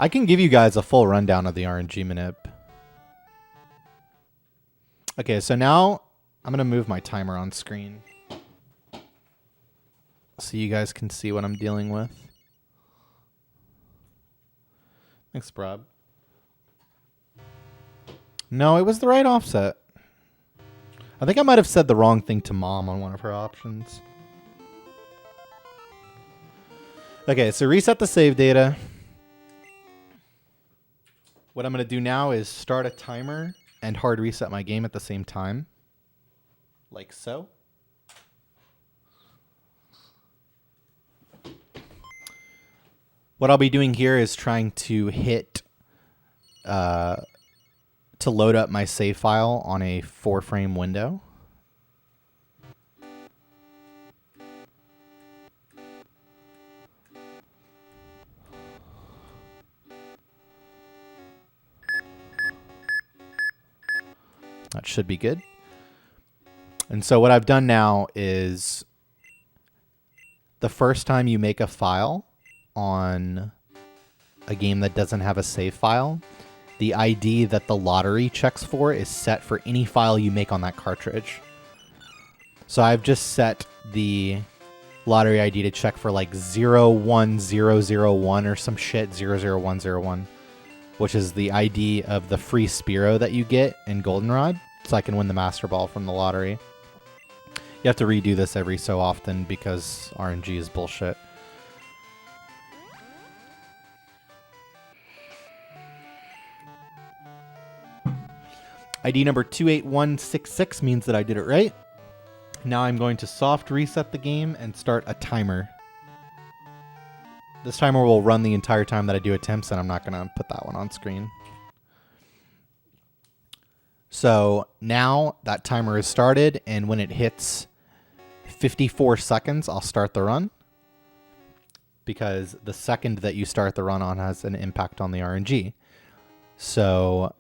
I can give you guys a full rundown of the RNG Manip. Okay, so now I'm going to move my timer on screen so you guys can see what I'm dealing with. Thanks, Rob. No, it was the right offset. I think I might have said the wrong thing to Mom on one of her options. Okay, so reset the save data. What I'm going to do now is start a timer and hard reset my game at the same time. Like so. What I'll be doing here is trying to hit to load up my save file on a 4-frame window. That should be good. And so what I've done now is the first time you make a file on a game that doesn't have a save file, the ID that the lottery checks for is set for any file you make on that cartridge. So I've just set the lottery ID to check for like 01001 or some shit, 00101, which is the ID of the free Spearow that you get in Goldenrod, so I can win the Master Ball from the lottery. You have to redo this every so often because RNG is bullshit. ID number 28166 means that I did it right. Now I'm going to soft reset the game and start a timer. This timer will run the entire time that I do attempts, and I'm not going to put that one on screen. So now that timer is started, and when it hits 54 seconds, I'll start the run. Because the second that you start the run on has an impact on the RNG. So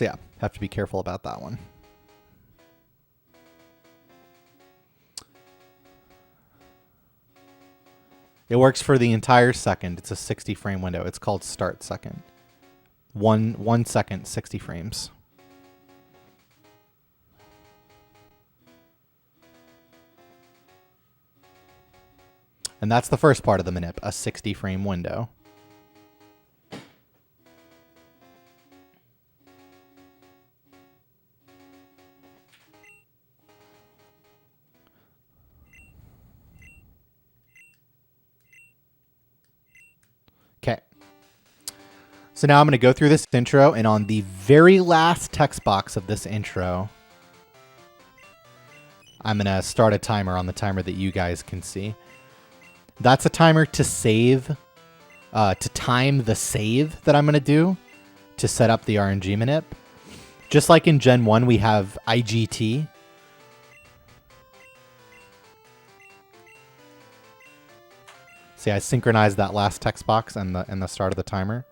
yeah, have to be careful about that one. It works for the entire second. It's a 60 frame window. It's called start second. One second, 60 frames. And that's the first part of the Manip, a 60 frame window. Okay. So now I'm going to go through this intro, and on the very last text box of this intro, I'm going to start a timer on the timer that you guys can see. That's a timer to save, to time the save that I'm going to do to set up the RNG Manip. Just like in Gen 1, we have IGT. See, I synchronized that last text box and the start of the timer.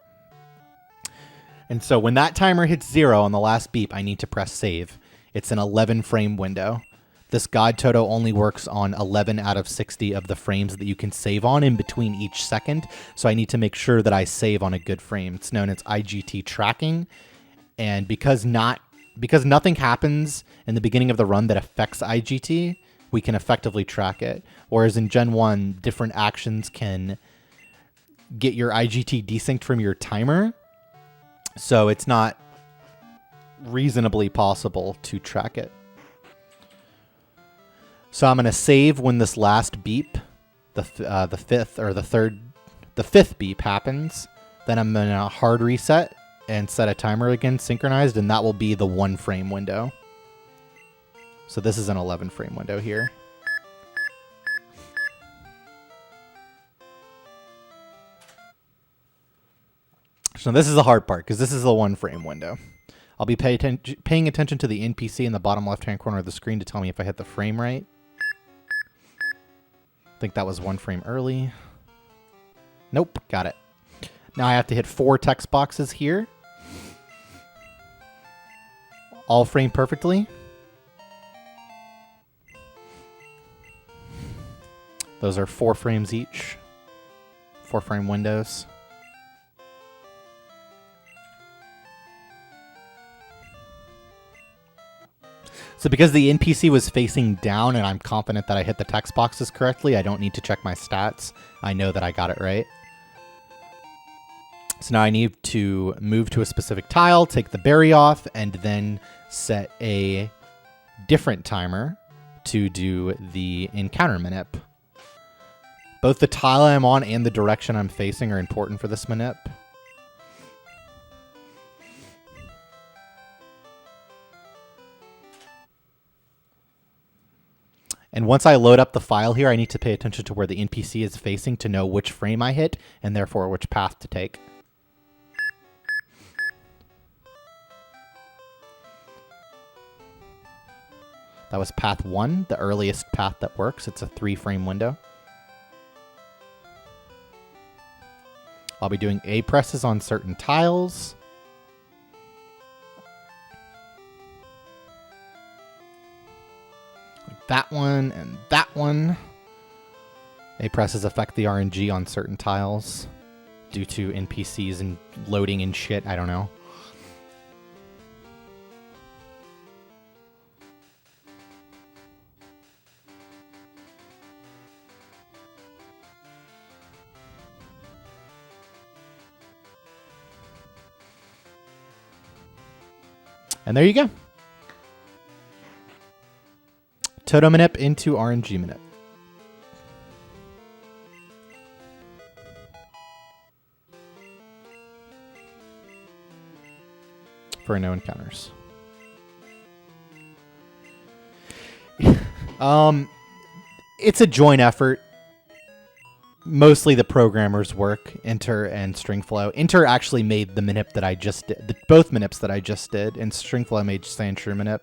And so when that timer hits 0 on the last beep, I need to press save. It's an 11 frame window. This God Toto only works on 11 out of 60 of the frames that you can save on in between each second. So I need to make sure that I save on a good frame. It's known as IGT tracking. And because nothing happens in the beginning of the run that affects IGT, we can effectively track it. Whereas in Gen 1, different actions can get your IGT desynced from your timer. So it's not reasonably possible to track it. So I'm going to save when this last beep, the fifth beep happens. Then I'm going to hard reset and set a timer again synchronized, and that will be the 1 frame window. So this is an 11 frame window here. So this is the hard part, because this is the 1 frame window. I'll be paying attention to the NPC in the bottom left-hand corner of the screen to tell me if I hit the frame right. I think that was 1 frame early. Nope, got it. Now I have to hit 4 text boxes here. All frame perfectly. Those are 4 frames each. 4 frame windows. So because the NPC was facing down and I'm confident that I hit the text boxes correctly, I don't need to check my stats. I know that I got it right. So now I need to move to a specific tile, take the berry off, and then set a different timer to do the encounter manip. Both the tile I'm on and the direction I'm facing are important for this manip. And once I load up the file here, I need to pay attention to where the NPC is facing to know which frame I hit and therefore which path to take. That was path 1, the earliest path that works. It's a 3-frame window. I'll be doing A presses on certain tiles. Like that one and that one. A presses affect the RNG on certain tiles due to NPCs and loading and shit. I don't know. And there you go. Toto Manip into RNG Manip. For no encounters. It's a joint effort. Mostly the programmers work, Inter and Stringflow. Inter actually made the manip that I just did, both manips that I just did, and Stringflow made Sandshrew manip.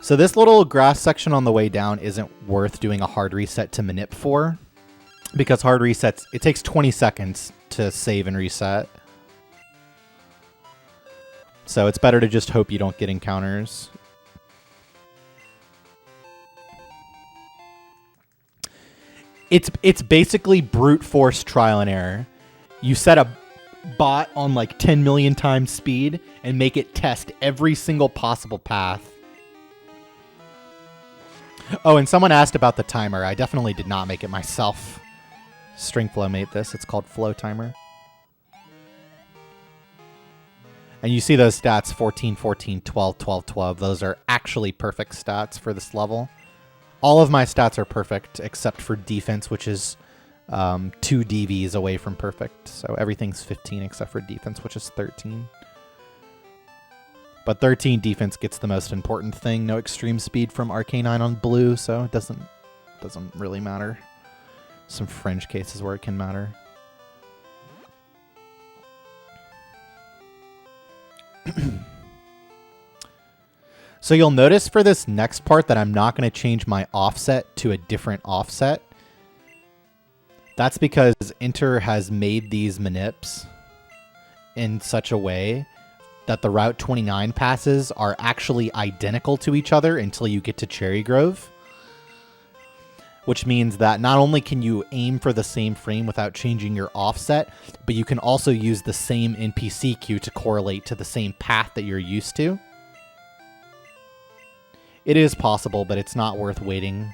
So this little grass section on the way down isn't worth doing a hard reset to manip for, because hard resets, it takes 20 seconds to save and reset. So it's better to just hope you don't get encounters. It's basically brute force trial and error. You set a bot on like 10 million times speed and make it test every single possible path. Oh, and someone asked about the timer. I definitely did not make it myself. Stringflow made this. It's called Flow Timer. And you see those stats, 14, 14, 12, 12, 12. Those are actually perfect stats for this level. All of my stats are perfect except for defense, which is 2 DVs away from perfect. So everything's 15 except for defense, which is 13. But 13 defense gets the most important thing. No extreme speed from Arcanine on blue, so it doesn't really matter. Some fringe cases where it can matter. So you'll notice for this next part that I'm not going to change my offset to a different offset. That's because Inter has made these manips in such a way that the Route 29 passes are actually identical to each other until you get to Cherrygrove. Which means that not only can you aim for the same frame without changing your offset, but you can also use the same NPC queue to correlate to the same path that you're used to. It is possible, but it's not worth waiting.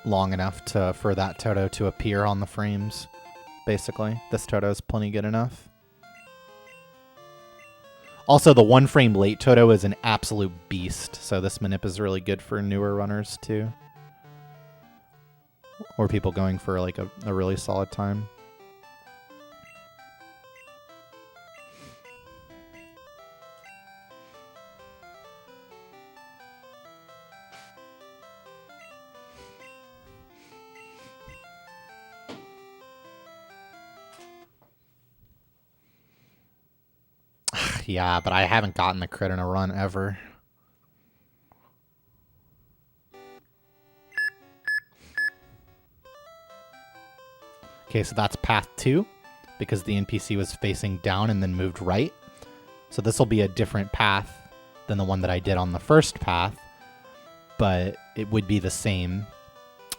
Long enough for that Toto to appear on the frames, basically. This Toto is plenty good enough. Also, the 1 frame late Toto is an absolute beast, so this manip is really good for newer runners, too. Or people going for like a really solid time. Yeah, but I haven't gotten the crit in a run ever. Okay, so that's path 2, because the NPC was facing down and then moved right. So this will be a different path than the one that I did on the first path, but it would be the same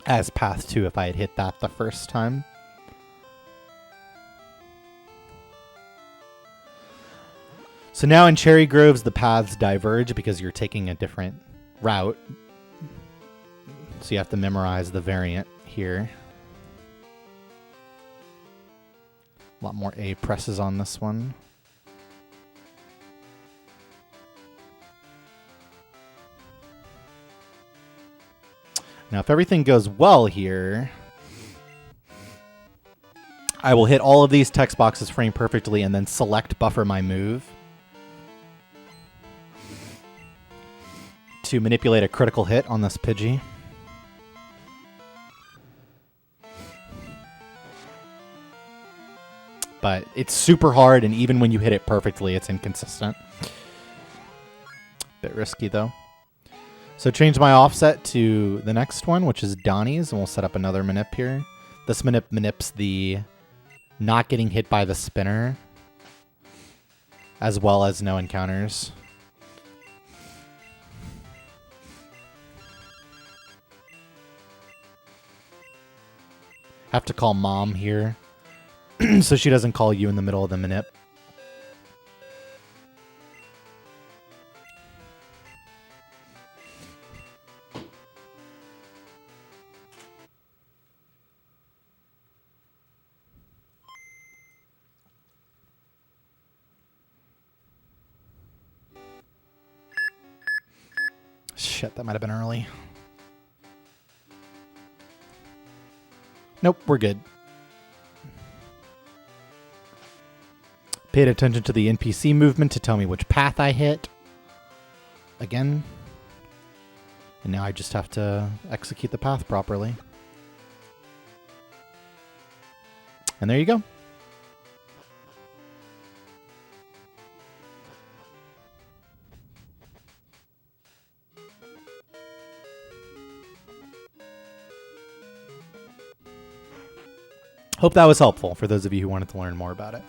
as path 2 if I had hit that the first time. So now in Cherrygroves, the paths diverge because you're taking a different route. So you have to memorize the variant here. A lot more A presses on this one. Now, if everything goes well here, I will hit all of these text boxes frame perfectly and then select buffer my move to manipulate a critical hit on this Pidgey. But it's super hard, and even when you hit it perfectly, it's inconsistent. Bit risky, though. So change my offset to the next one, which is Donnie's, and we'll set up another Manip here. This Manip manips the not getting hit by the spinner, as well as no encounters. Have to call Mom here, so she doesn't call you in the middle of the Manip. Shit, that might have been early. Nope, we're good. Paid attention to the NPC movement to tell me which path I hit. Again. And now I just have to execute the path properly. And there you go. Hope that was helpful for those of you who wanted to learn more about it.